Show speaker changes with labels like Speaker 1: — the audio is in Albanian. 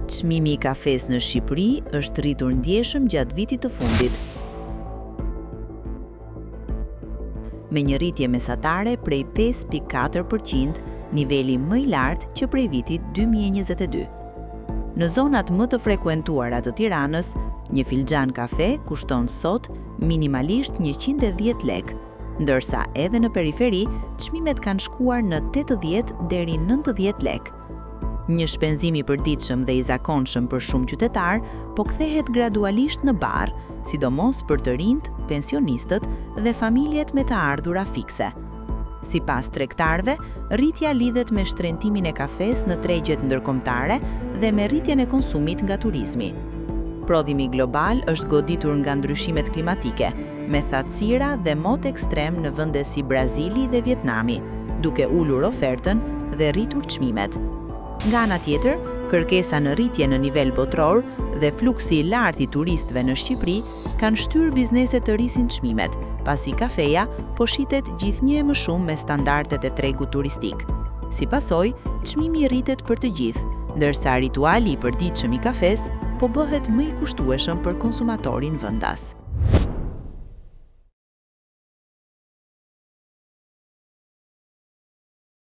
Speaker 1: Çmimi i kafes në Shqipëri është rritur ndjeshëm gjatë vitit të fundit, me një rritje mesatare prej 5.4%, niveli më i lartë që prej vitit 2022. Në zonat më të frekuentuara të Tiranës, një filxhan kafe kushton sot minimalisht 110 lekë, ndërsa edhe në periferi, çmimet kanë shkuar në 80 deri 90 lekë. Një shpenzim i përditshëm dhe i zakonshëm për shumë qytetar, po kthehet gradualisht në barr, sidomos për të rinjt, pensionistët dhe familjet me të ardhura fikse. Sipas tregtarëve, rritja lidhet me shtrëngimin e kafes në tregjet ndërkombëtare dhe me rritjen e konsumit nga turizmi. Prodhimi global është goditur nga ndryshimet klimatike, me thatësira dhe mot ekstrem në vende si Brazili dhe Vietnami, duke ulur ofertën dhe rritur çmimet. Nga ana tjetër, kërkesa në rritje në nivel botror dhe fluksi i lartë i turistëve në Shqipëri kanë shtyrë bizneset të rrisin çmimet, pasi kafeja po shitet gjithnjë më shumë me standardet e tregut turistik. Si pasojë, çmimi rritet për të gjithë, ndërsa rituali i përditshëm i kafes po bëhet më i kushtueshëm për konsumatorin vendas.